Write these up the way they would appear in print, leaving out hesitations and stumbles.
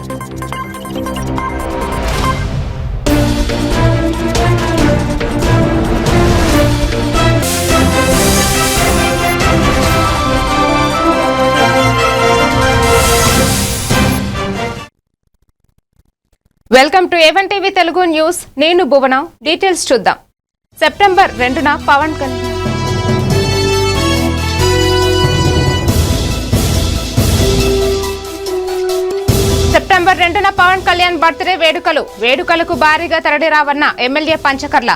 Welcome to A1 TV Telugu news. నేను భువన. Details చూద్దాం. September 2న Pawan Kalyan birthday వేడుకలకు భారీగా తరలిరావన్న ఎమ్మెల్యే పంచకర్ల.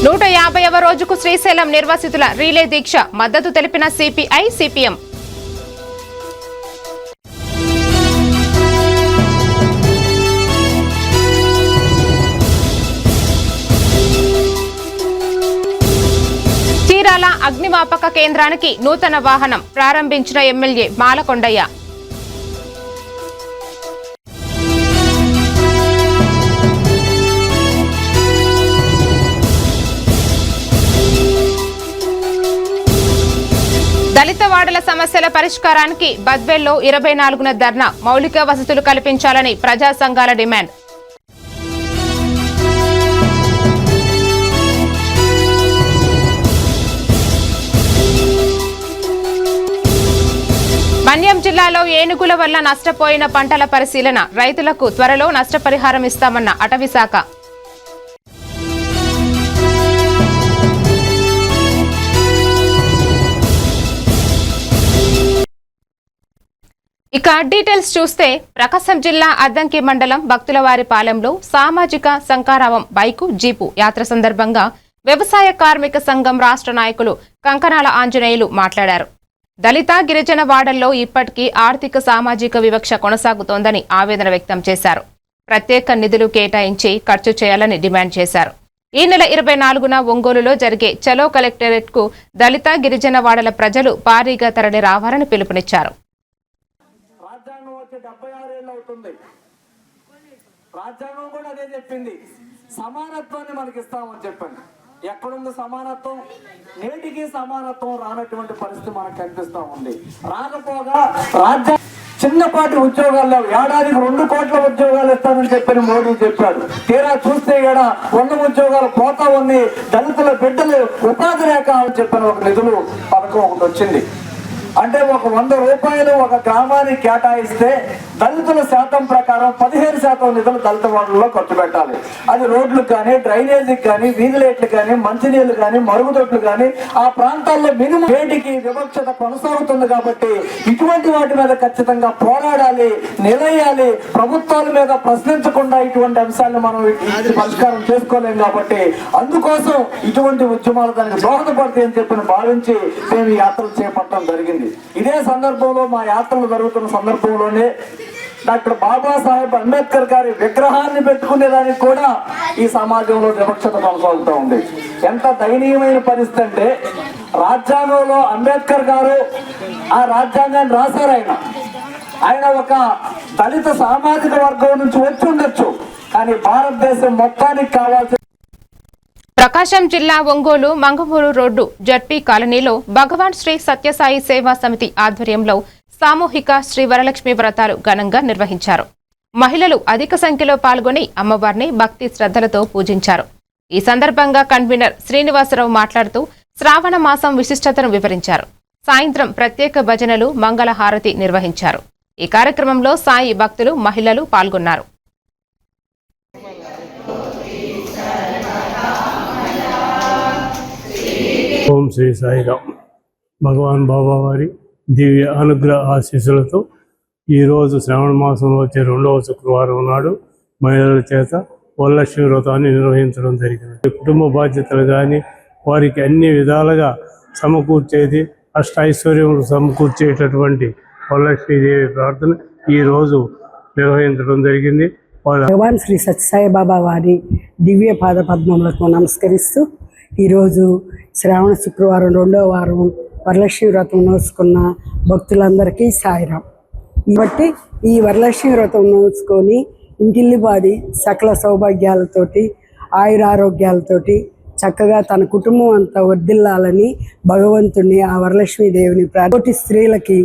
నూట 50వ రోజుకు శ్రీశైలం నిర్వాసితుల రీలే దీక్ష మద్దతు తెలిపిన సిపిఐ, సిపిఎం. చీరాల అగ్నిమాపక కేంద్రానికి నూతన వాహనం ప్రారంభించిన ఎమ్మెల్యే మాలకొండయ్య. దళిత వాడల సమస్యల పరిష్కారానికి బద్వేల్లో 24న ధర్నా. మౌలిక వసతులు కల్పించాలని ప్రజా సంఘాల డిమాండ్. మన్యం జిల్లాలో ఏనుగుల వల్ల నష్టపోయిన పంటల పరిశీలన. రైతులకు త్వరలో నష్టపరిహారం ఇస్తామన్న అటవీశాఖ. ఇక డీటెయిల్స్ చూస్తే ప్రకాశం జిల్లా అద్దంకి మండలం భక్తులవారిపాలెంలో సామాజిక శంఖారావం బైకు జీపు యాత్ర సందర్భంగా వ్యవసాయ కార్మిక సంఘం రాష్ట్ర నాయకులు కంకనాల ఆంజనేయులు మాట్లాడారు. దళిత గిరిజన వాడల్లో ఇప్పటికీ ఆర్థిక సామాజిక వివక్ష కొనసాగుతోందని ఆవేదన వ్యక్తం చేశారు. ప్రత్యేక నిధులు కేటాయించి ఖర్చు చేయాలని డిమాండ్ చేశారు. ఈ నెల 24న ఒంగోలులో జరిగే చలో కలెక్టరేట్ కు దళిత గిరిజన వాడల ప్రజలు భారీగా తరలి రావాలని పిలుపునిచ్చారు. రాజ్యాంగం కూడా అదే చెప్పింది, సమానత్వాన్ని మనకి ఇస్తామని చెప్పండి. ఎక్కడుంది సమానత్వం? నేటికి సమానత్వం రానటువంటి పరిస్థితి మనకు కనిపిస్తా ఉంది. రాకపోగా రాజ్యాంగం చిన్నపాటి ఉద్యోగాల్లో ఏడాదికి 2 కోట్ల ఉద్యోగాలు ఇస్తానని చెప్పని మోడీ చెప్పాడు. తీరా చూస్తే ఇక్కడ 100 ఉద్యోగాలు పోతా ఉంది. దళితుల బిడ్డలు ఉపాధి లేక అని చెప్పిన ఒక నిధులు పథకం ఒకటి వచ్చింది. అంటే ఒక 100 రూపాయలు ఒక గ్రామానికి కేటాయిస్తే దళితుల శాతం ప్రకారం 15% నిధులు దళిత వాడల్లో ఖర్చు పెట్టాలి. అది రోడ్లకు కానీ, డ్రైనేజీకి కానీ, వీధి లైట్లు కానీ, మంచినీళ్లు కానీ, మరుగుదొడ్లు కానీ ఆ ప్రాంతాల్లో మినిమం వేటికి వివక్షత కొనసాగుతుంది. కాబట్టి ఇటువంటి వాటి మీద ఖచ్చితంగా పోరాడాలి, నిలయాలి. ప్రభుత్వాల మీద ప్రశ్నించకుండా ఇటువంటి అంశాలను మనం పరిష్కారం చేసుకోలేం. కాబట్టి అందుకోసం ఇటువంటి ఉద్యమాలు దానికి దోహదపడతాయి అని చెప్పి భావించి మేము యాత్రలు చేపట్టడం జరిగింది. ఇదే సందర్భంలో మా యాత్రలు జరుగుతున్న సందర్భంలోనే డాక్టర్ బాబాసాహెబ్ అంబేద్కర్ గారి విగ్రహాన్ని పెట్టుకునేదానికి కూడా ఈ సమాజంలో వివక్షత కొనసాగుతూ ఉంది. ఎంత దయనీయమైన పరిస్థితి అంటే రాజ్యాంగంలో అంబేద్కర్ గారు ఆ రాజ్యాంగాన్ని రాశారు. ఆయన ఒక దళిత సామాజిక వర్గం నుంచి వచ్చి ఉండొచ్చు, కానీ భారతదేశం మొత్తానికి కావాల్సిన ప్రకాశం జిల్లా ఒంగోలు మంగమూరు రోడ్డు జడ్పీ కాలనీలో భగవాన్ శ్రీ సత్యసాయి సేవా సమితి ఆధ్వర్యంలో సామూహిక శ్రీ వరలక్ష్మి వ్రతాలు ఘనంగా నిర్వహించారు. మహిళలు అధిక సంఖ్యలో పాల్గొని అమ్మవారిని భక్తి శ్రద్ధలతో పూజించారు. ఈ సందర్భంగా కన్వీనర్ శ్రీనివాసరావు మాట్లాడుతూ శ్రావణ మాసం విశిష్టతను వివరించారు. సాయంత్రం ప్రత్యేక భజనలు, మంగళ హారతి నిర్వహించారు. ఈ కార్యక్రమంలో సాయి భక్తులు, మహిళలు పాల్గొన్నారు. ఓం శ్రీ సాయిరామ్. భగవాన్ బాబా వారి దివ్య అనుగ్రహ ఆశీస్సులతో ఈరోజు శ్రావణ మాసంలో వచ్చే 2వ శుక్రవారం నాడు మహిళల చేత వరలక్ష్మి వ్రతాన్ని నిర్వహించడం జరిగింది. కుటుంబ బాధ్యతలు కానీ వారికి అన్ని విధాలుగా సమకూర్చేది, అష్ట ఐశ్వర్యములు సమకూర్చేటటువంటి వరలక్ష్మీదేవి ప్రార్థన ఈరోజు నిర్వహించడం జరిగింది. భగవాన్ శ్రీ సత్యసాయి బాబా వారి దివ్య పాద పద్మములకు నమస్కరిస్తూ ఈరోజు శ్రావణ శుక్రవారం 2వ వారం వరలక్ష్మి వ్రతం నోచుకున్న భక్తులందరికీ సాయిరాం. కాబట్టి ఈ వరలక్ష్మి వ్రతం నోచుకొని ఇంటిల్లిపాది సకల సౌభాగ్యాలతోటి ఆయురారోగ్యాలతోటి చక్కగా తన కుటుంబం అంతా వర్ధిల్లాలని భగవంతుని ఆ వరలక్ష్మీదేవిని తోటి స్త్రీలకి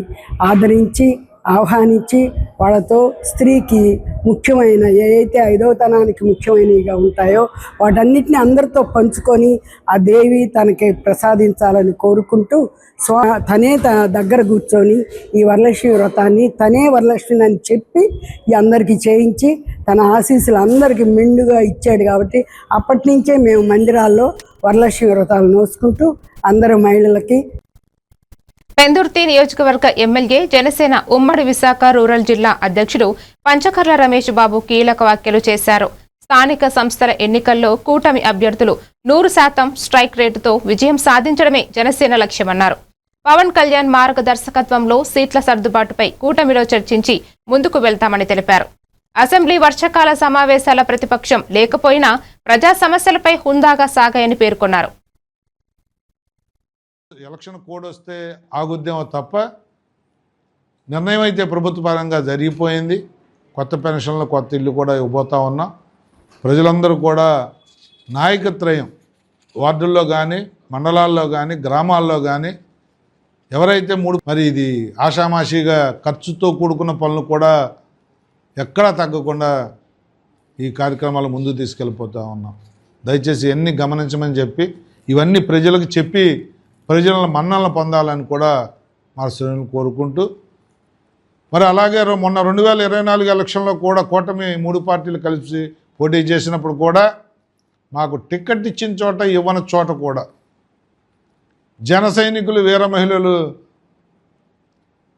ఆదరించి ఆహ్వానించి వాళ్ళతో స్త్రీకి ముఖ్యమైన ఏవైతే ఐదవతనానికి ముఖ్యమైనవిగా ఉంటాయో వాటన్నిటిని అందరితో పంచుకొని ఆ దేవి తనకి ప్రసాదించాలని కోరుకుంటూ తనే తన దగ్గర కూర్చొని ఈ వరలక్ష్మి వ్రతాన్ని తనే వరలక్ష్మిని అని చెప్పి ఈ అందరికీ చేయించి తన ఆశీస్సులు అందరికీ మెండుగా ఇచ్చాడు కాబట్టి అప్పటి నుంచే మేము మందిరాల్లో వరలక్ష్మి వ్రతాలు నోసుకుంటూ అందరు మహిళలకి. పెందుర్తి నియోజకవర్గ ఎమ్మెల్యే జనసేన ఉమ్మడి విశాఖ రూరల్ జిల్లా అధ్యక్షుడు పంచకర్ల రమేష్ బాబు కీలక వ్యాఖ్యలు చేశారు. స్థానిక సంస్థల ఎన్నికల్లో కూటమి అభ్యర్థులు 100% స్ట్రైక్ రేటుతో విజయం సాధించడమే జనసేన లక్ష్యమన్నారు. పవన్ కళ్యాణ్ మార్గదర్శకత్వంలో సీట్ల సర్దుబాటుపై కూటమిలో చర్చించి ముందుకు వెళ్తామని తెలిపారు. అసెంబ్లీ వర్షాకాల సమావేశాల ప్రతిపక్షం లేకపోయినా ప్రజా సమస్యలపై హుందాగా సాగాయని పేర్కొన్నారు. ఎలక్షన్ కోడ్ వస్తే ఆగుద్దేమో తప్ప నిర్ణయం అయితే ప్రభుత్వ పరంగా జరిగిపోయింది. కొత్త పెన్షన్లు కొత్త ఇల్లు కూడా ఇవ్వబోతా ఉన్నాం. ప్రజలందరూ కూడా నాయకత్రయం వార్డుల్లో కానీ మండలాల్లో కానీ గ్రామాల్లో కానీ ఎవరైతే మరి ఇది ఆషామాషిగా ఖర్చుతో కూడుకున్న పనులు కూడా ఎక్కడా తగ్గకుండా ఈ కార్యక్రమాలు ముందుకు తీసుకెళ్ళిపోతూ ఉన్నాం. దయచేసి ఎన్ని గమనించమని చెప్పి ఇవన్నీ ప్రజలకు చెప్పి ప్రజల మన్నలను పొందాలని కూడా మా శ్రేణులు కోరుకుంటూ మరి అలాగే మొన్న 2024 ఎలక్షన్లో కూడా కూటమి 3 పార్టీలు కలిసి పోటీ చేసినప్పుడు కూడా మాకు టికెట్ ఇచ్చిన చోట ఇవ్వని చోట కూడా జన సైనికులు వీర మహిళలు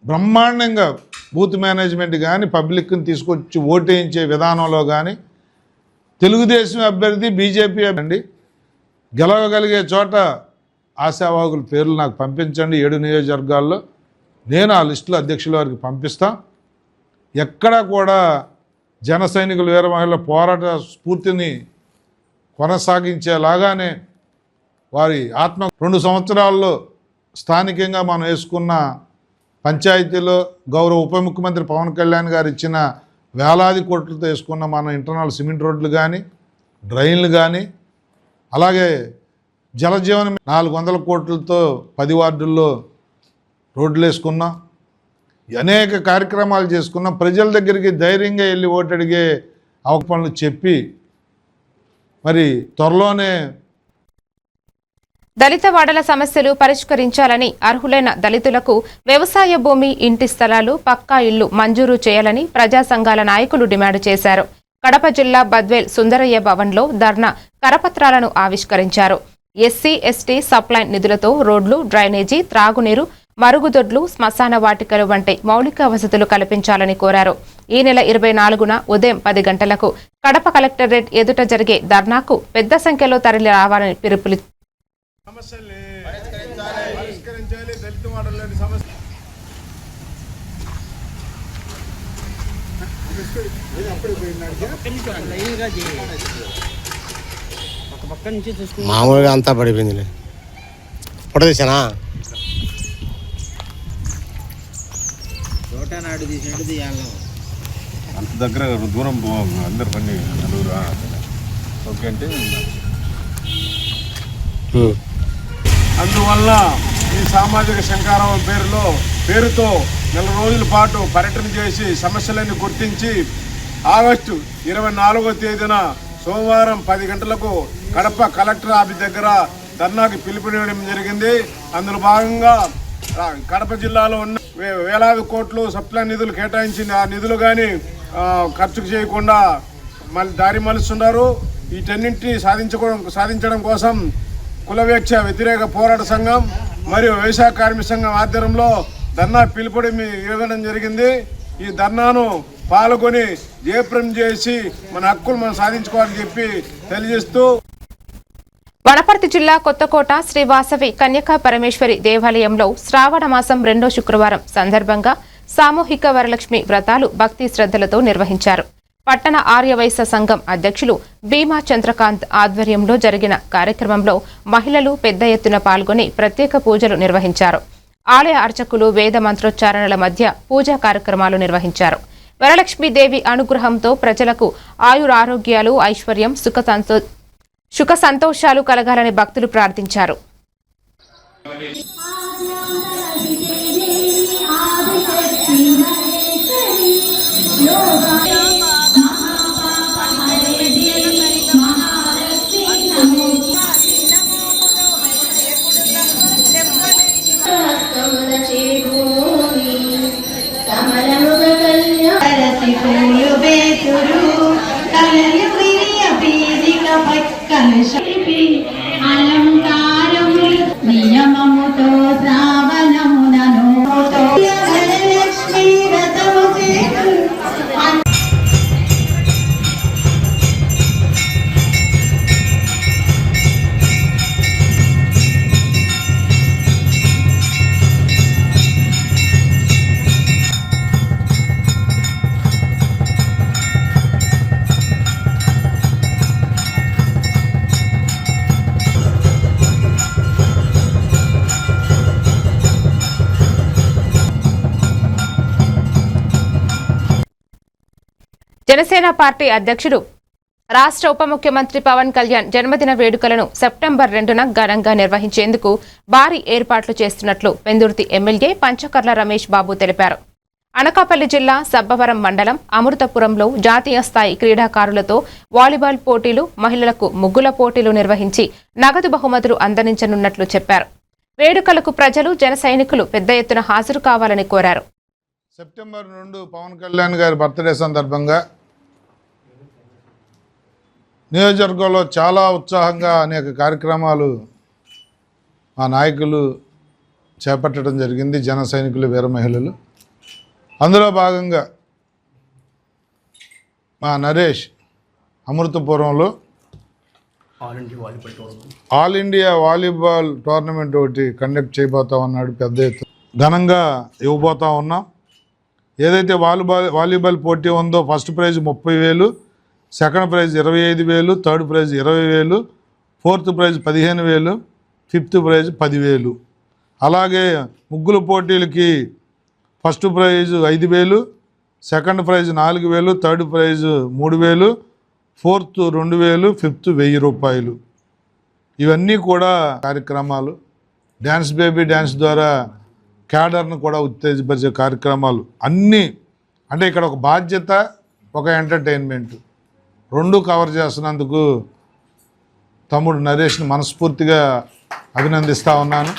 బ్రహ్మాండంగా బూత్ మేనేజ్మెంట్ కానీ పబ్లిక్ని తీసుకొచ్చి ఓటేయించే విధానంలో కానీ తెలుగుదేశం అభ్యర్థి బీజేపీ అండి గెలవగలిగే చోట ఆశావాహుల పేర్లు నాకు పంపించండి. 7 నియోజకవర్గాల్లో నేను ఆ లిస్టులో అధ్యక్షుల వారికి పంపిస్తా. ఎక్కడా కూడా జన సైనికులు వీర మహిళల పోరాట స్ఫూర్తిని కొనసాగించేలాగానే వారి ఆత్మ 2 సంవత్సరాల్లో స్థానికంగా మనం వేసుకున్న పంచాయతీలో గౌరవ ఉప ముఖ్యమంత్రి పవన్ కళ్యాణ్ గారు ఇచ్చిన వేలాది కోట్లతో వేసుకున్న మన ఇంటర్నల్ సిమెంట్ రోడ్లు కానీ డ్రైన్లు కానీ అలాగే జలజీవనం 400 కోట్లతో 10 వార్డుల్లో రోడ్లు వేసుకున్నాం. అనేక కార్యక్రమాలు చేసుకున్నాం. ప్రజల దగ్గరికి ధైర్యంగా వెళ్ళి ఓటు అడిగే అవకాశాలు చెప్పి మరి త్వరలోనే దళిత వాడల సమస్యలు పరిష్కరించాలని అర్హులైన దళితులకు వ్యవసాయ భూమి ఇంటి స్థలాలు పక్కా ఇళ్లు మంజూరు చేయాలని ప్రజా సంఘాల నాయకులు డిమాండ్ చేశారు. కడప జిల్లా బద్వేల్ సుందరయ్య భవన్లో ధర్నా కరపత్రాలను ఆవిష్కరించారు. ఎస్సీ ఎస్టీ సప్లైన్ నిధులతో రోడ్లు డ్రైనేజీ త్రాగునీరు మరుగుదొడ్లు శ్మశాన వాటికలు వంటి మౌలిక వసతులు కల్పించాలని కోరారు. ఈ నెల 24న ఉదయం 10 గంటలకు కడప కలెక్టరేట్ ఎదుట జరిగే ధర్నాకు పెద్ద సంఖ్యలో తరలి రావాలని పిలుపులు. మామూలుగా అంతా పడిపోయింది. ఫోటో తీసానా అంత దగ్గర దూరం అందరు పని నలుగురు ఓకే అంటే అందువల్ల ఈ సామాజిక శంకారావం పేరుతో 4 రోజుల పాటు పర్యటన చేసి సమస్యలన్నీ గుర్తించి ఆగస్టు 24వ తేదీన సోమవారం 10 గంటలకు కడప కలెక్టర్ ఆఫీస్ దగ్గర ధర్నాకి పిలుపునివ్వడం జరిగింది. అందులో భాగంగా కడప జిల్లాలో ఉన్న వేలాది కోట్లు సప్లై నిధులు కేటాయించింది. ఆ నిధులు కానీ ఖర్చు చేయకుండా మళ్ళీ దారి మలుస్తున్నారు. వీటన్నింటినీ సాధించడం కోసం కులవేక్ష వ్యతిరేక పోరాట సంఘం మరియు వ్యవసాయ కార్మిక సంఘం ఆధ్వర్యంలో ధర్నా పిలుపుని ఇవ్వడం జరిగింది. ఈ ధర్నాను పాల్గొని జయప్రదం చేసి మన హక్కులు మనం సాధించుకోవాలని చెప్పి తెలియజేస్తూ వనపర్తి జిల్లా కొత్తకోట శ్రీ వాసవి కన్యకా పరమేశ్వరి దేవాలయంలో శ్రావణ మాసం 2వ శుక్రవారం సందర్భంగా సామూహిక వరలక్ష్మి వ్రతాలు భక్తి శ్రద్ధలతో నిర్వహించారు. పట్టణ ఆర్యవైశ్య సంఘం అధ్యక్షులు భీమా చంద్రకాంత్ ఆధ్వర్యంలో జరిగిన కార్యక్రమంలో మహిళలు పెద్ద ఎత్తున పాల్గొని ప్రత్యేక పూజలు నిర్వహించారు. ఆలయ అర్చకులు వేద మంత్రోచ్చారణల మధ్య పూజా కార్యక్రమాలు నిర్వహించారు. వరలక్ష్మీదేవి అనుగ్రహంతో ప్రజలకు ఆయురారోగ్యాలు, ఐశ్వర్యం, సుఖ సంతోషాలు కలగాలని భక్తులు ప్రార్థించారు. నియమముతో శ్రావణమునను లక్ష్మీ వ్రతము జనసేన పార్టీ అధ్యక్షుడు రాష్ట్ర ఉప ముఖ్యమంత్రి పవన్ కళ్యాణ్ జన్మదిన వేడుకలను సెప్టెంబర్ 2న ఘనంగా నిర్వహించేందుకు భారీ ఏర్పాట్లు చేస్తున్నట్లు పెందుర్తి ఎమ్మెల్యే పంచకర్ల రమేష్ బాబు తెలిపారు. అనకాపల్లి జిల్లా సబ్బవరం మండలం అమృతపురంలో జాతీయ స్థాయి క్రీడాకారులతో వాలీబాల్ పోటీలు, మహిళలకు ముగ్గుల పోటీలు నిర్వహించి నగదు బహుమతులు అందించనున్నట్లు చెప్పారు. వేడుకలకు ప్రజలు, జన సైనికులు పెద్ద ఎత్తున హాజరు కావాలని కోరారు. సెప్టెంబర్ 2 పవన్ కళ్యాణ్ గారి బర్త్డే సందర్భంగా నియోజకవర్గంలో చాలా ఉత్సాహంగా అనేక కార్యక్రమాలు మా నాయకులు చేపట్టడం జరిగింది. జన సైనికులు, వీర మహిళలు. అందులో భాగంగా మా నరేష్ అమృతపురంలో ఆల్ ఇండియా వాలీబాల్ టోర్నమెంట్ ఒకటి కండక్ట్ చేయబోతా ఉన్నాడు. పెద్ద ఎత్తున ఘనంగా ఇవ్వబోతా ఉన్నాం. ఏదైతే వాలీబాల్ పోటీ ఉందో first prize 30,000, second prize 25,000, third prize 20,000, fourth prize 15,000, fifth prize 10,000. అలాగే ముగ్గుల పోటీలకి first prize 5,000, second prize 4,000, third prize 3,000, fourth 2,000, fifth 1,000 రూపాయలు. ఇవన్నీ కూడా కార్యక్రమాలు. డ్యాన్స్ బేబీ డ్యాన్స్ ద్వారా క్యాడర్ను కూడా ఉత్తేజపరిచే కార్యక్రమాలు అన్నీ. అంటే ఇక్కడ ఒక బాధ్యత, ఒక ఎంటర్టైన్మెంట్ రెండు కవర్ చేస్తున్నందుకు తమ్ముడు నరేష్ని మనస్ఫూర్తిగా అభినందిస్తూ ఉన్నాను.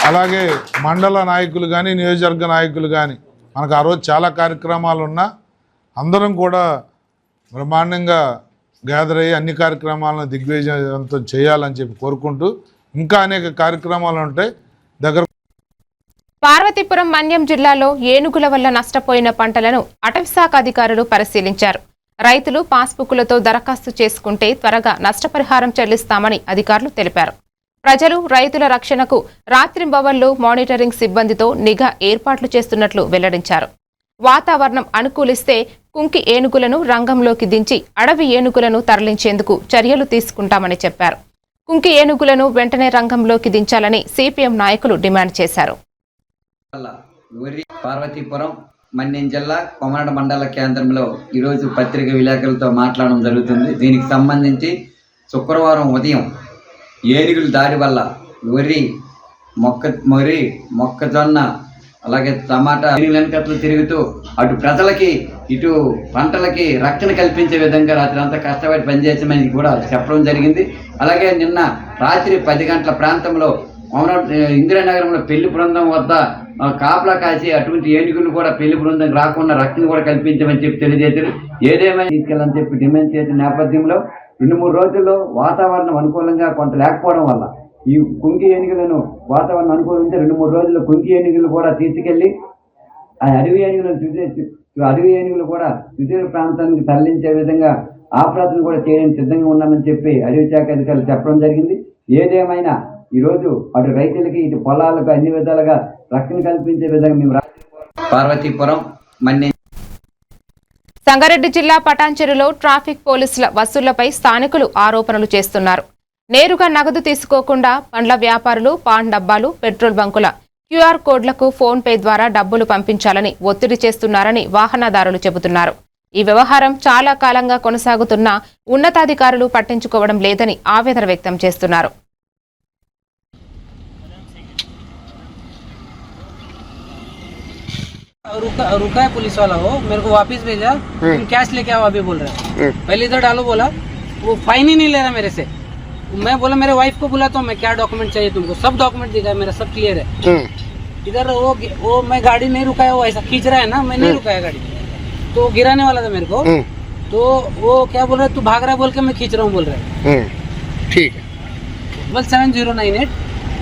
అలాగే మండల నాయకులు కానీ, నియోజకవర్గ నాయకులు కానీ, మనకు ఆ రోజు చాలా కార్యక్రమాలు ఉన్నా అందరం కూడా బ్రహ్మాండంగా గ్యాదర్ అయ్యి అన్ని కార్యక్రమాలను దిగ్విజయంతో చేయాలని చెప్పి కోరుకుంటూ, ఇంకా అనేక కార్యక్రమాలు ఉంటాయి. పార్వతీపురం మన్యం జిల్లాలో ఏనుగుల వల్ల నష్టపోయిన పంటలను అటవీశాఖ అధికారులు పరిశీలించారు. రైతులు పాస్బుక్లతో దరఖాస్తు చేసుకుంటే త్వరగా నష్టపరిహారం చెల్లిస్తామని అధికారులు తెలిపారు. ప్రజలు, రైతుల రక్షణకు రాత్రింబవళ్లు మానిటరింగ్ సిబ్బందితో నిఘా ఏర్పాట్లు చేస్తున్నట్లు వెల్లడించారు. వాతావరణం అనుకూలిస్తే కుంకి ఏనుగులను రంగంలోకి దించి అడవి ఏనుగులను తరలించేందుకు చర్యలు తీసుకుంటామని చెప్పారు. కుంకి ఏనుగులను వెంటనే రంగంలోకి దించాలని సిపిఎం నాయకులు డిమాండ్ చేశారు. పార్వతీపురం మన్యం జిల్లా కొమరడ మండల కేంద్రంలో ఈరోజు పత్రిక విలేకరులతో మాట్లాడడం జరుగుతుంది. దీనికి సంబంధించి శుక్రవారం ఉదయం ఏనుగుల దాడి వల్ల వరి, మొక్కజొన్న, అలాగే టమాటా వెనకట్లు తిరుగుతూ అటు ప్రజలకి ఇటు పంటలకి రక్షణ కల్పించే విధంగా రాత్రి అంతా కష్టపడి పనిచేసామని కూడా చెప్పడం జరిగింది. అలాగే నిన్న రాత్రి 10 గంటల ప్రాంతంలో ఇందిరానగరంలో పెళ్లి బృందం వద్ద కాపలా కాసి అటువంటి ఏనుగులు కూడా పెళ్లి బృందం రాకుండా రక్షణ కూడా కల్పించమని చెప్పి తెలియజేశారు. ఏదేమైనా తీసుకెళ్ళని చెప్పి డిమాండ్ చేసిన నేపథ్యంలో 2-3 రోజుల్లో వాతావరణం అనుకూలంగా కొంత లేకపోవడం వల్ల ఈ కుంకి ఏనుగులను వాతావరణం అనుకూలించి 2-3 రోజుల్లో కుంకి ఏనుగులు కూడా తీసుకెళ్లి ఆ అడవి ఏనుగులు కూడా సుదూర ప్రాంతానికి తరలించే విధంగా ఆపరేషన్ కూడా చేయడానికి సిద్ధంగా ఉన్నామని చెప్పి అడవి శాఖ అధికారులు చెప్పడం జరిగింది. ఏదేమైనా ఈరోజు అటు రైతులకి ఇటు పొలాలకు అన్ని విధాలుగా రక్షణ కల్పించే విధంగా మేము పార్వతీపురం మన్యం. సంగారెడ్డి జిల్లా పటాన్చెరులో ట్రాఫిక్ పోలీసుల వసూళ్లపై స్థానికులు ఆరోపణలు చేస్తున్నారు. నేరుగా నగదు తీసుకోకుండా పండ్ల వ్యాపారులు, పాన్ డబ్బాలు, పెట్రోల్ బంకుల క్యూఆర్ కోడ్లకు ఫోన్ పే ద్వారా డబ్బులు పంపించాలని ఒత్తిడి చేస్తున్నారని వాహనదారులు చెబుతున్నారు. ఈ వ్యవహారం చాలా కాలంగా కొనసాగుతున్నా ఉన్నతాధికారులు పట్టించుకోవడం లేదని ఆవేదన వ్యక్తం చేస్తున్నారు. रुका है पुलिस वाला, हो मेरे को वापस भेजा, तुम कैश लेके आओ अभी बोल रहे हैं। पहले इधर डालो बोला, वो फाइन ही नहीं ले रहा मेरे से। मैं बोला मेरे वाइफ को बुलाता हूँ, मैं क्या डॉक्यूमेंट चाहिए तुमको, सब डॉक्यूमेंट दिखा है मेरा, सब क्लियर है। इधर वो मैं गाड़ी नहीं रुकाया, वो ऐसा खींच रहा है ना, मैं नहीं रुकाया गाड़ी, तो गिराने वाला था मेरे को, तो वो क्या बोल रहा है, तू भाग रहा है बोल के मैं खींच रहा हूँ बोल रहा है। ठीक है, 77098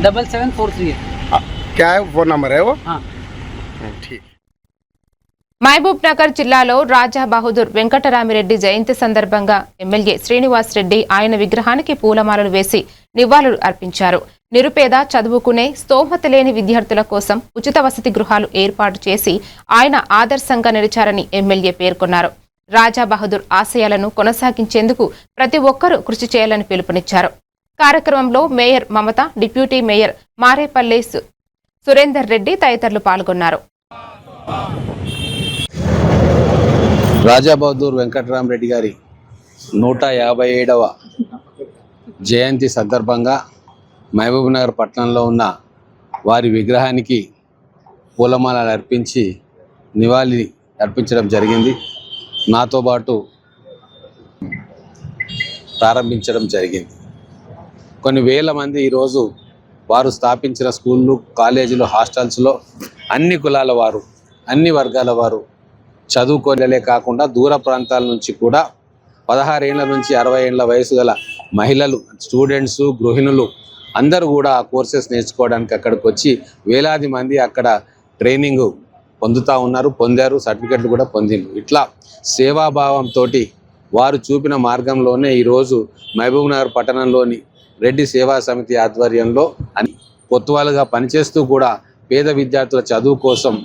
7743 क्या है फोन नंबर है वो? हाँ ठीक. మహబూబ్ నగర్ జిల్లాలో రాజా బహదూర్ వెంకటరామిరెడ్డి జయంతి సందర్భంగా ఎమ్మెల్యే శ్రీనివాస్ రెడ్డి ఆయన విగ్రహానికి పూలమాలలు వేసి నివాళులు అర్పించారు. నిరుపేద చదువుకునే స్తోమత లేని విద్యార్థుల కోసం ఉచిత వసతి గృహాలు ఏర్పాటు చేసి ఆయన ఆదర్శంగా నిలిచారని ఎమ్మెల్యే పేర్కొన్నారు. రాజా బహదూర్ ఆశయాలను కొనసాగించేందుకు ప్రతి ఒక్కరూ కృషి చేయాలని పిలుపునిచ్చారు. కార్యక్రమంలో మేయర్ మమత, డిప్యూటీ మేయర్ మారేపల్లి సురేందర్ రెడ్డి తదితరులు పాల్గొన్నారు. రాజా బహదూర్ వెంకటరామరెడ్డి గారి 157వ జయంతి సందర్భంగా మహబూబ్నగర్ పట్టణంలో ఉన్న వారి విగ్రహానికి పూలమాలలు అర్పించి నివాళి అర్పించడం జరిగింది. నాతో పాటు ప్రారంభించడం జరిగింది. కొన్ని వేల మంది ఈరోజు వారు స్థాపించిన స్కూళ్ళు, కాలేజీలు, హాస్టల్స్లో అన్ని కులాల వారు, అన్ని వర్గాల వారు చదువుకోలే కాకుండా దూర ప్రాంతాల నుంచి కూడా 16 ఏళ్ల నుంచి 60 ఏళ్ల వయసు గల మహిళలు, స్టూడెంట్స్, గృహిణులు అందరూ కూడా ఆ కోర్సెస్ నేర్చుకోవడానికి అక్కడికి వచ్చి వేలాది మంది అక్కడ ట్రైనింగ్ పొందారు, సర్టిఫికెట్లు కూడా పొందిండ్రు. ఇట్లా సేవాభావంతో వారు చూపిన మార్గంలోనే ఈరోజు మహబూబ్నగర్ పట్టణంలోని రెడ్డి సేవా సమితి ఆధ్వర్యంలో కొత్తవాలుగా పనిచేస్తూ కూడా పేద విద్యార్థుల చదువు కోసం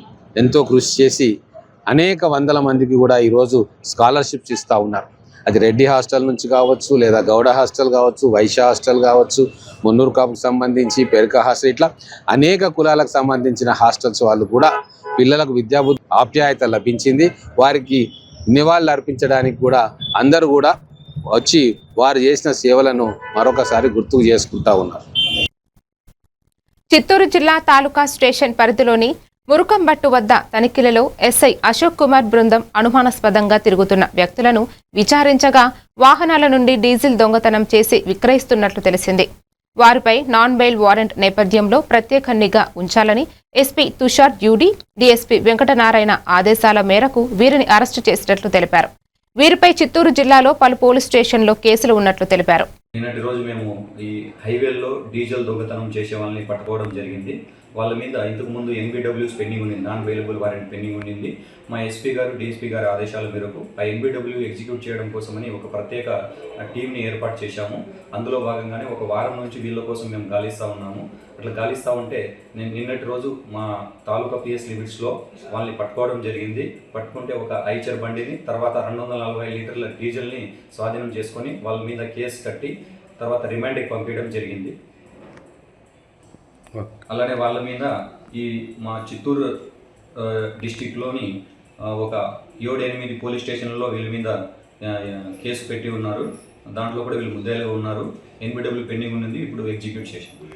ఎంతో కృషి చేసి అనేక వందల మందికి కూడా ఈరోజు స్కాలర్షిప్స్ ఇస్తూ ఉన్నారు. అది రెడ్డి హాస్టల్ నుంచి కావచ్చు, లేదా గౌడ హాస్టల్ కావచ్చు, వైశ్య హాస్టల్ కావచ్చు, మున్నూరు కాపుకు సంబంధించి పెరక హాస్టల్, ఇట్లా అనేక కులాలకు సంబంధించిన హాస్టల్స్ వాళ్ళు కూడా పిల్లలకు విద్యాబుద్ధి ఆప్యాయత లభించింది. వారికి నివాళులు అర్పించడానికి కూడా అందరూ కూడా వచ్చి వారు చేసిన సేవలను మరొకసారి గుర్తుకు చేసుకుంటా ఉన్నారు. చిత్తూరు జిల్లా తాలూకా స్టేషన్ పరిధిలోని మురుకంబట్టు వద్ద తనిఖీలలో ఎస్ఐ అశోక్ కుమార్ బృందం అనుమానాస్పదంగా తిరుగుతున్న వ్యక్తులను విచారించగా వాహనాల నుండి డీజిల్ దొంగతనం చేసి విక్రయిస్తున్నట్లు తెలిసింది. వారిపై నాన్ బెయిల్ వారెంట్ నేపథ్యంలో ప్రత్యేక నిఘా ఉంచాలని SP Tushar UD, DSP Venkatanarayana ఆదేశాల మేరకు వీరిని అరెస్టు చేసినట్లు తెలిపారు. వీరిపై చిత్తూరు జిల్లాలో పలు పోలీస్ స్టేషన్లో కేసులు ఉన్నట్లు తెలిపారు. నిన్నటి రోజు మేము ఈ హైవేల్లో డీజిల్ దొంగతనం చేసే వాళ్ళని పట్టుకోవడం జరిగింది. వాళ్ళ మీద ఇంతకుముందు ఎన్బిడబ్ల్యూస్ పెండింగ్ ఉంది, నాన్ అవైలబుల్ వారెంట్ పెండింగ్ ఉండింది. మా ఎస్పీ గారు, డిఎస్పీ గారి ఆదేశాల మేరకు ఆ ఎన్బిడబ్ల్యూ ఎగ్జిక్యూట్ చేయడం కోసమని ఒక ప్రత్యేక టీంని ఏర్పాటు చేశాము. అందులో భాగంగానే ఒక వారం నుంచి వీళ్ళ కోసం మేము గాలిస్తూ ఉన్నాము. అట్లా గాలిస్తూ ఉంటే నిన్నటి రోజు మా తాలూకా పిఎస్ లిమిట్స్లో వాళ్ళని పట్టుకోవడం జరిగింది. పట్టుకుంటే ఒక ఐచర్ బండిని, తర్వాత 240 లీటర్ల డీజిల్ని స్వాధీనం చేసుకొని వాళ్ళ మీద కేసు కట్టి తర్వాత రిమాండ్కి పంపించడం జరిగింది. అలానే వాళ్ళ మీద ఈ మా చిత్తూరు డిస్టిక్లోని ఒక 7-8 పోలీస్ స్టేషన్లలో వీళ్ళ మీద కేసు పెట్టి ఉన్నారు. దాంట్లో కూడా వీళ్ళు ముద్దాయిలుగా ఉన్నారు. ఎన్బిడబ్ల్యూ పెండింగ్ ఉంది, ఇప్పుడు ఎగ్జిక్యూట్ చేశారు.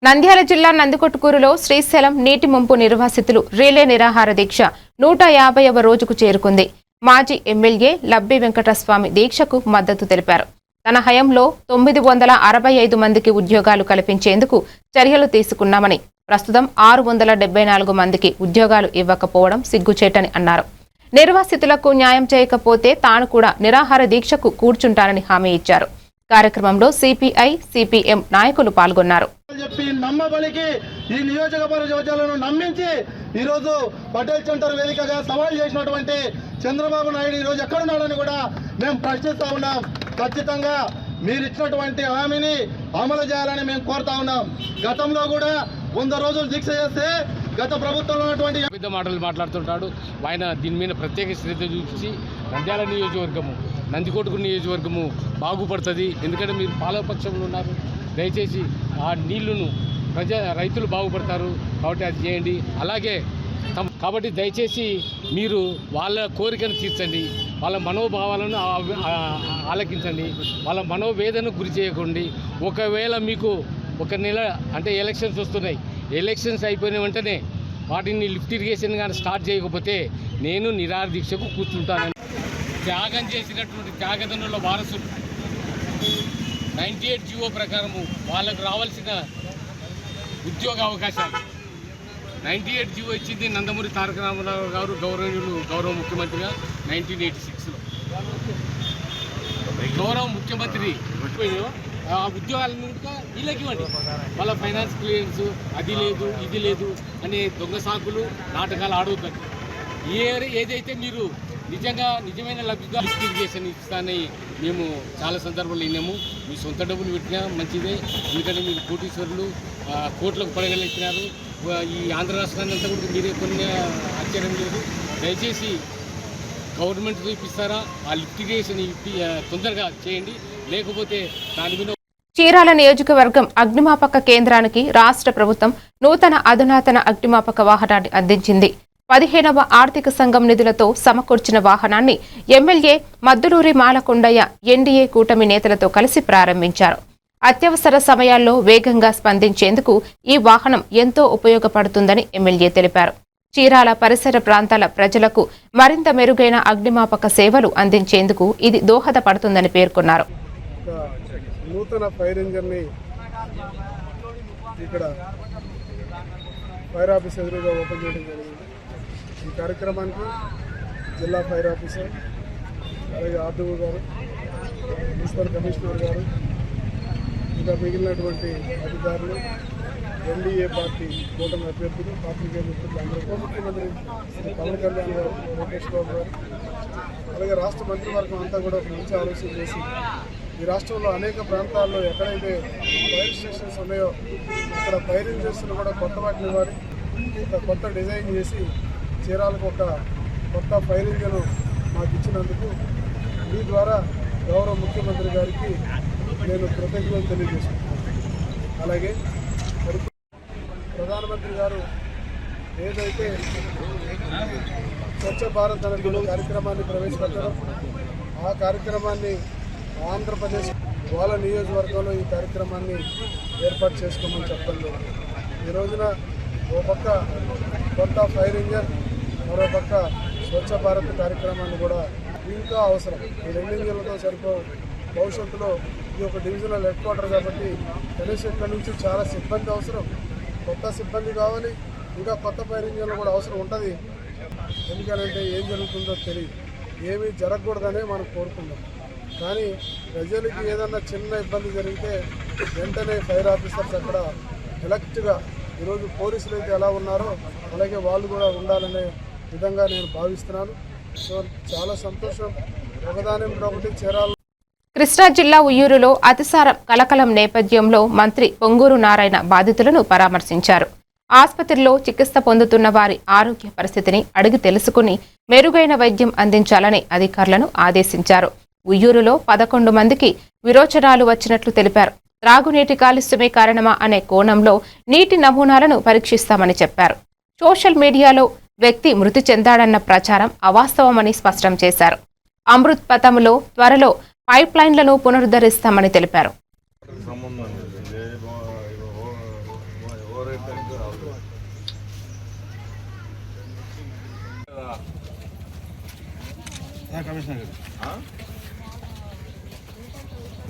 నంద్యాల జిల్లా నందికొట్కూరులో శ్రీశైలం నీటి ముంపు నిర్వాసితులు రీలే నిరాహార దీక్ష 150వ రోజుకు చేరుకుంది. మాజీ ఎమ్మెల్యే లబ్బి వెంకటస్వామి దీక్షకు మద్దతు తెలిపారు. తన హయాంలో 965 మందికి ఉద్యోగాలు కల్పించేందుకు చర్యలు తీసుకున్నామని, ప్రస్తుతం 674 మందికి ఉద్యోగాలు ఇవ్వకపోవడం సిగ్గుచేటని అన్నారు. నిర్వాసితులకు న్యాయం చేయకపోతే తాను కూడా నిరాహార దీక్షకు కూర్చుంటానని హామీ ఇచ్చారు. కార్యక్రమంలో సిపిఐ, సిపిఎం నాయకులు పాల్గొన్నారు. నమ్మబలికి ఈ నియోజకవర్గాలను నమ్మించి ఈరోజు పటేల్ సెంటర్ వేదికగా సవాల్ చేసినటువంటి చంద్రబాబు నాయుడు ఈరోజు ఎక్కడున్నాడని కూడా మేము ప్రశ్నిస్తూ ఉన్నాం. ఖచ్చితంగా మీరు ఇచ్చినటువంటి హామీని అమలు చేయాలని మేము కోరుతా ఉన్నాం. గతంలో కూడా 100 రోజులు దీక్ష చేస్తే గత ప్రభుత్వంలో ఉన్నటువంటి పెద్ద మాటలు మాట్లాడుతుంటాడు. ఆయన దీని మీద ప్రత్యేక శ్రద్ధ చూపించి నంద్యాల నియోజకవర్గము, నందికొట్కూరు నియోజకవర్గము బాగుపడుతుంది. ఎందుకంటే మీరు పాలకపక్షంలో ఉన్నారు. దయచేసి ఆ నీళ్లను రైతులు బాగుపడతారు. కాబట్టి అది చేయండి. అలాగే కాబట్టి దయచేసి మీరు వాళ్ళ కోరికను తీర్చండి, వాళ్ళ మనోభావాలను ఆలకించండి, వాళ్ళ మనోవేదనకు గురి చేయకండి. ఒకవేళ మీకు ఒక నెల అంటే ఎలక్షన్స్ వస్తున్నాయి, ఎలక్షన్స్ అయిపోయిన వెంటనే వాటిని లిఫ్ట్ ఇరిగేషన్ కానీ స్టార్ట్ చేయకపోతే నేను నిరాహార దీక్షకు కూర్చుంటానని త్యాగం చేసినటువంటి త్యాగదనుల వారసులు 98 జీవో ప్రకారము వాళ్ళకు రావాల్సిన ఉద్యోగ అవకాశాలు 98 జీవో ఇచ్చింది నందమూరి తారక రామారావు గారు గౌరవ ముఖ్యమంత్రిగా 1986లో. గౌరవ ముఖ్యమంత్రి ఆ ఉద్యోగాలను కూడా వీళ్ళకి ఇవ్వండి. వాళ్ళ ఫైనాన్స్ క్లియరెన్స్ అది లేదు ఇది లేదు అనే దొంగ సాకులు నాటకాలు ఆడవద్దండి. ఏదైతే మీరు నిజమైన లబ్ధిదారు లిఫ్ట్ ఇరిగేషన్ ఇస్తానని మేము చాలా సందర్భాలు విన్నాము. మీ సొంత డబ్బులు పెట్టినా మంచిదే, ఎందుకంటే మీరు కోటీశ్వరులు కోట్లకు పడగలెత్తినారు. ఈ ఆంధ్ర రాష్ట్రాన్ని అంతా కూడా మీరే కొన్ని ఆశ్చర్యం లేదు. దయచేసి గవర్నమెంట్ ఇప్పిస్తారా ఆ లిఫ్ట్ ఇరిగేషన్ తొందరగా చేయండి, లేకపోతే దాని మీద. చీరాల నియోజకవర్గం అగ్నిమాపక కేంద్రానికి రాష్ట్ర ప్రభుత్వం నూతన అధునాతన అగ్నిమాపక వాహనాన్ని అందించింది. 15వ ఆర్థిక సంఘం నిధులతో సమకూర్చిన వాహనాన్ని ఎమ్మెల్యే మద్దులూరి మాలకొండయ్య ఎన్డీఏ కూటమి నేతలతో కలిసి ప్రారంభించారు. అత్యవసర సమయాల్లో వేగంగా స్పందించేందుకు ఈ వాహనం ఎంతో ఉపయోగపడుతుందని ఎమ్మెల్యే తెలిపారు. చీరాల పరిసర ప్రాంతాల ప్రజలకు మరింత మెరుగైన అగ్నిమాపక సేవలు అందించేందుకు ఇది దోహదపడుతుందని పేర్కొన్నారు. నూతన ఫైర్ ఇంజన్ని ఇక్కడ ఫైర్ ఆఫీస్ ఎదురుగా ఓపెన్ చేయడం జరిగింది. ఈ కార్యక్రమానికి జిల్లా ఫైర్ ఆఫీసర్, అలాగే ఆర్డీఓ గారు, మున్సిపల్ కమిషనర్ గారు, ఇంకా మిగిలినటువంటి అధికారులు, ఎన్డీఏ పార్టీ కూటమి అభ్యర్థులు, పార్టీ మిత్రులు అందరూ, ఉప ముఖ్యమంత్రి శ్రీ పవన్ కళ్యాణ్ గారు, లోకేష్ బాబు గారు, అలాగే రాష్ట్ర మంత్రివర్గం అంతా కూడా ఒక మంచి ఆలోచన చేసి ఈ రాష్ట్రంలో అనేక ప్రాంతాల్లో ఎక్కడైతే ఫైర్ స్టేషన్స్ ఉన్నాయో అక్కడ ఫైర్ ఇంజన్స్ను కూడా కొత్త వాటిని వాడి ఒక కొత్త డిజైన్ చేసి చీరాలకు ఒక కొత్త ఫైర్ ఇంజన్ మాకు ఇచ్చినందుకు మీ ద్వారా గౌరవ ముఖ్యమంత్రి గారికి నేను కృతజ్ఞతలు తెలియజేస్తున్నాను. అలాగే ప్రధానమంత్రి గారు ఏదైతే స్వచ్ఛ భారత్ అనే కార్యక్రమాన్ని ప్రవేశపెట్టడం, ఆ కార్యక్రమాన్ని ఆంధ్రప్రదేశ్ వాళ్ళ నియోజకవర్గంలో ఈ కార్యక్రమాన్ని ఏర్పాటు చేసుకోమని చెప్పడం లేదు. ఈ రోజున ఓ పక్క కొత్త ఫైర్ ఇంజన్, మరో పక్క స్వచ్ఛ భారత్ కార్యక్రమాన్ని కూడా ఇంకా అవసరం. ఈ 2 ఇంజన్లతో సరిపోవు. భవిష్యత్తులో ఇది ఒక డివిజనల్ హెడ్ క్వార్టర్ కాబట్టి కనీసం ఇక్కడ నుంచి చాలా సిబ్బంది అవసరం, కొత్త సిబ్బంది కావాలి, ఇంకా కొత్త ఫైర్ ఇంజన్లు కూడా అవసరం ఉంటుంది. ఎందుకనంటే ఏం జరుగుతుందో తెలియదు, ఏమీ జరగకూడదనే మనం కోరుకుందాం. కానీ ప్రజలకి ఏదన్నా చిన్న ఇబ్బంది జరిగితే వెంటనే ఫైర్ ఆఫీసర్స్ అక్కడ ఎలక్ట్గా ఈరోజు పోలీసులు అయితే ఎలా ఉన్నారో అలాగే వాళ్ళు కూడా ఉండాలనే విధంగా నేను భావిస్తున్నాను. సో చాలా సంతోషం. ఒకటి చీరాల. కృష్ణా జిల్లా ఉయ్యూరులో అతిసారం కలకలం నేపథ్యంలో మంత్రి పొంగూరు నారాయణ బాధితులను పరామర్శించారు. ఆసుపత్రిలో చికిత్స పొందుతున్న వారి ఆరోగ్య పరిస్థితిని అడిగి తెలుసుకుని మెరుగైన వైద్యం అందించాలని అధికారులను ఆదేశించారు. ఉయ్యూరులో 11 మందికి విరోచనాలు వచ్చినట్లు తెలిపారు. త్రాగునీటి కాలుష్యమే కారణమా అనే కోణంలో నీటి నమూనాలను పరీక్షిస్తామని చెప్పారు. సోషల్ మీడియాలో వ్యక్తి మృతి చెందాడన్న ప్రచారం అవాస్తవమని స్పష్టం చేశారు. అమృత్ పథంలో త్వరలో పైప్ లైన్లను పునరుద్ధరిస్తామని తెలిపారు.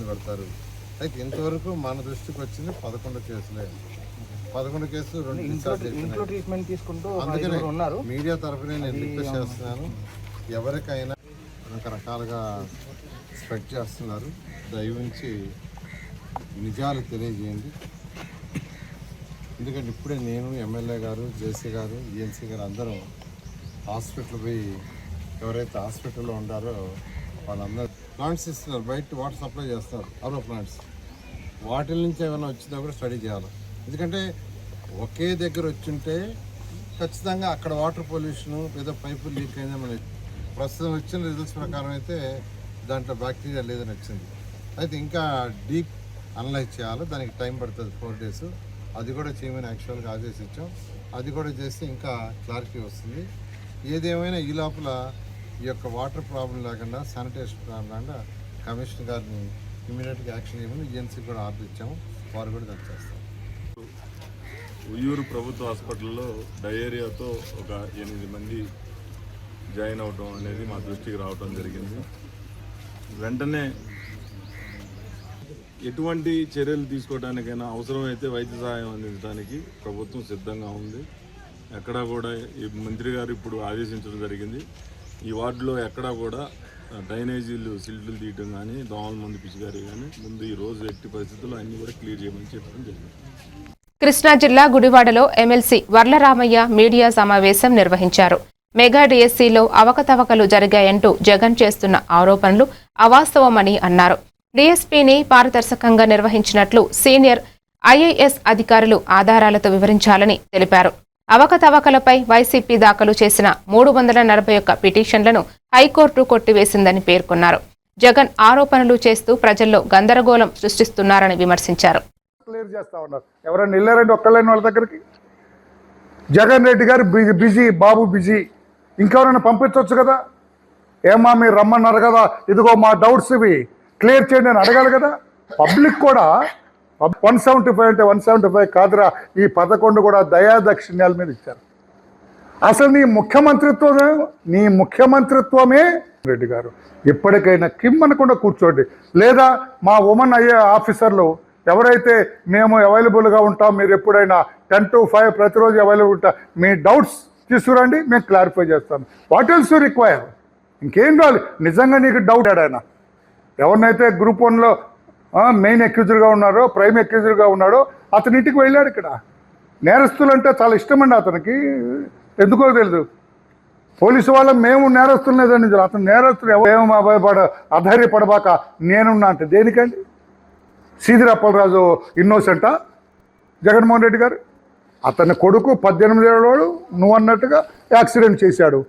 పడతారు అయితే ఇంతవరకు మన దృష్టికి వచ్చింది 11 కేసులే. 11 కేసులు 2 డిశ్చార్జ్ అందుకనే మీడియా తరఫున నేను రిక్వెస్ట్ చేస్తున్నాను, ఎవరికైనా రకరకాలుగా స్ప్రెడ్ చేస్తున్నారు, దయవుంచి నిజాలు తెలియజేయండి. ఎందుకంటే ఇప్పుడే నేను, ఎమ్మెల్యే గారు, జేసీ గారు, ఈఎన్సీ గారు అందరం హాస్పిటల్ పోయి ఎవరైతే హాస్పిటల్లో ఉండారో వాళ్ళందరూ ప్లాంట్స్ ఇస్తున్నారు, బయట వాటర్ సప్లై చేస్తున్నారు, ఆరో ప్లాంట్స్. వాటి నుంచి ఏమైనా వచ్చినా కూడా స్టడీ చేయాలి. ఎందుకంటే ఒకే దగ్గర వచ్చింటే ఖచ్చితంగా అక్కడ వాటర్ పొల్యూషను ఏదో పైపు లీక్ అయిందని మనకి ప్రస్తుతం వచ్చిన రిజల్ట్స్ ప్రకారం అయితే దాంట్లో బ్యాక్టీరియా లేదని వచ్చింది. అయితే ఇంకా డీప్ అనలైజ్ చేయాలి, దానికి టైం పడుతుంది 4 days. అది కూడా చేయమని యాక్చువల్గా ఆదేశించాం. అది కూడా చేస్తే ఇంకా క్లారిటీ వస్తుంది. ఏదేమైనా ఈ లోపల ఈ యొక్క వాటర్ ప్రాబ్లం లేకుండా, శానిటేషన్ ప్రాబ్లం లేకుండా కమిషనర్ గారిని ఇమీడియట్గా యాక్షన్ చేయమని ఈఎన్సీ కూడా ఆర్డర్ ఇచ్చాము. వారు కూడా దాన్ని చేస్తారు. ఉయ్యూరు ప్రభుత్వ హాస్పిటల్లో డయేరియాతో ఒక 8 మంది జాయిన్ అవడం అనేది మా దృష్టికి రావడం జరిగింది. వెంటనే ఎటువంటి చర్యలు తీసుకోవడానికైనా అవసరమైతే వైద్య సహాయం అందించడానికి ప్రభుత్వం సిద్ధంగా ఉంది. ఎక్కడా కూడా ఈ మంత్రి గారు ఇప్పుడు ఆదేశించడం జరిగింది. ఈ వార్డులో ఎక్కడా కూడా డ్రైనేజీలు సిల్టులు తీయటం కానీ, దోమల మందు పిచికారీ కానీ ముందు ఈ రోజు ఎట్టి పరిస్థితుల్లో అన్నీ కూడా క్లియర్ చేయమని చెప్పడం జరిగింది. కృష్ణా జిల్లా గుడివాడలో ఎమ్మెల్సీ వర్లరామయ్య మీడియా సమావేశం నిర్వహించారు. మెగా డిఎస్సీలో అవకతవకలు జరిగాయంటూ జగన్ చేస్తున్న ఆరోపణలు అవాస్తవమని అన్నారు. డిఎస్పీని పారదర్శకంగా నిర్వహించినట్లు సీనియర్ ఐఏఎస్ అధికారులు ఆధారాలతో వివరించాలని తెలిపారు. అవకతవకలపై వైసీపీ దాఖలు చేసిన 341 పిటిషన్లను హైకోర్టు కొట్టివేసిందని పేర్కొన్నారు. జగన్ ఆరోపణలు చేస్తూ ప్రజల్లో గందరగోళం సృష్టిస్తున్నారని విమర్శించారు. క్లియర్ చేస్తా ఉన్నారు. ఎవరైనా వెళ్ళారండి ఒక్కళ్ళని వాళ్ళ దగ్గరికి? జగన్ రెడ్డి గారు బిజీ, బాబు బిజీ, ఇంకెవరైనా పంపించవచ్చు కదా. ఏమా మీరు రమ్మన్నారు కదా, ఇదిగో మా డౌట్స్ ఇవి క్లియర్ చేయండి అని అడగాలి కదా. పబ్లిక్ కూడా 175 అంటే 175 కాదురా, ఈ 11 కూడా దయాదక్షిణ్యాల మీద ఇచ్చారు. అసలు నీ ముఖ్యమంత్రిత్వమే రెడ్డి గారు ఇప్పటికైనా కిమ్మనకుండా కూర్చోండి. లేదా మా ఉమెన్ అయ్యే ఆఫీసర్లు ఎవరైతే మేము అవైలబుల్గా ఉంటాం, మీరు ఎప్పుడైనా 10 to 5 ప్రతిరోజు అవైలబుల్ ఉంటా, మీ డౌట్స్ తీసుకురండి, మేము క్లారిఫై చేస్తాం. What else you require? ఇంకేం కావాలి. నిజంగా నీకు డౌట్ ఏడైనా ఎవరినైతే గ్రూప్ 1లో మెయిన్ అక్యూజర్గా ఉన్నారో, ప్రైమ్ అక్యూజర్గా ఉన్నాడో అతని ఇంటికి వెళ్ళాడు. ఇక్కడ నేరస్తులు అంటే చాలా ఇష్టమండి అతనికి, ఎందుకో తెలియదు. పోలీసు వాళ్ళ మేము నేరస్తులు లేదండి, అతను నేరస్తులు ఏమో అధైర్యపడబాక నేనున్నా అంటే దేనికండి? సీదిరి అప్పలరాజు ఇన్నోసెంటా జగన్మోహన్ రెడ్డి గారు? అతని కొడుకు 18 ఏళ్ళవాడు నువ్వు అన్నట్టుగా యాక్సిడెంట్ చేశాడు.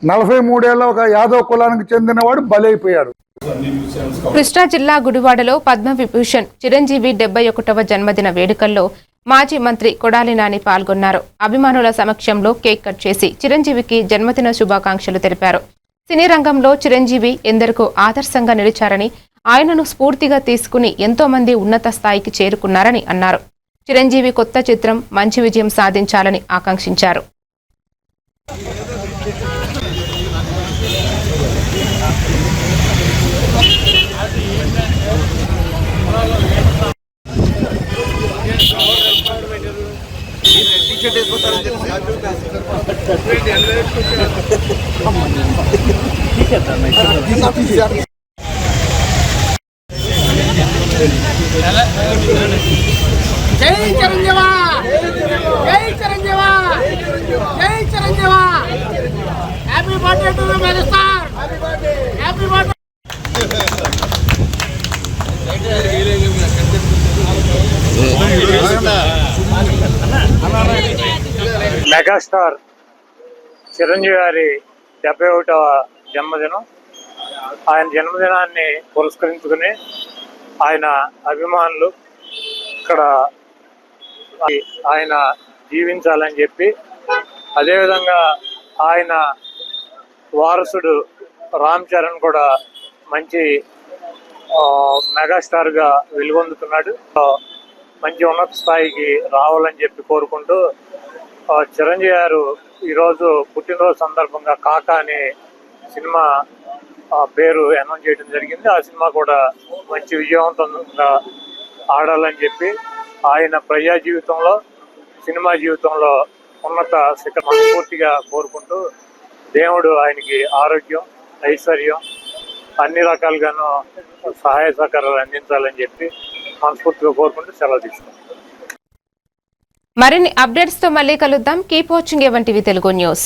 43 ఏళ్ళ ఒక యాదవ్ కులానికి చెందినవాడు బలైపోయాడు. కృష్ణా జిల్లా గుడివాడలో పద్మవిభూషణ్ చిరంజీవి 71వ జన్మదిన వేడుకల్లో మాజీ మంత్రి కొడాలి నాని పాల్గొన్నారు. అభిమానుల సమక్షంలో కేక్ కట్ చేసి చిరంజీవికి జన్మదిన శుభాకాంక్షలు తెలిపారు. సినీ రంగంలో చిరంజీవి ఎందరికో ఆదర్శంగా నిలిచారని, ఆయనను స్ఫూర్తిగా తీసుకుని ఎంతో మంది ఉన్నత స్థాయికి చేరుకున్నారని అన్నారు. చిరంజీవి కొత్త చిత్రం మంచి విజయం సాధించాలని ఆకాంక్షించారు. జై చిరంజీవా, జై చిరంజీవా, జై చిరంజీవా. Happy birthday to the megastar. Happy birthday. Megastar Chiranjeevi గారి 71వ జన్మదినం. ఆయన జన్మదినాన్ని పురస్కరించుకుని ఆయన అభిమానులు ఇక్కడ ఆయన జీవించాలని చెప్పి, అదేవిధంగా ఆయన వారసుడు రామ్ చరణ్ కూడా మంచి మెగాస్టార్గా వెలుగొందుతున్నాడు. మంచి ఉన్నత స్థాయికి రావాలని చెప్పి కోరుకుంటూ చిరంజీవి గారు ఈరోజు పుట్టినరోజు సందర్భంగా కాకా అనే సినిమా పేరు అనౌన్స్ చేయడం జరిగింది. ఆ సినిమా కూడా మంచి విజయవంతంగా ఆడాలని చెప్పి ఆయన ప్రజా జీవితంలో, సినిమా జీవితంలో ఉన్నత శిఖర మనస్ఫూర్తిగా కోరుకుంటూ దేవుడు ఆయనకి ఆరోగ్యం, ఐశ్వర్యం అన్ని రకాలుగాను సహాయ సహకారాలు అందించాలని చెప్పి మనస్ఫూర్తిగా కోరుకుంటూ సెలవు తీసుకుంటాం. మరిన్ని అప్డేట్స్ తో మళ్ళీ కలుద్దాం. Keep watching AVN TV Telugu news.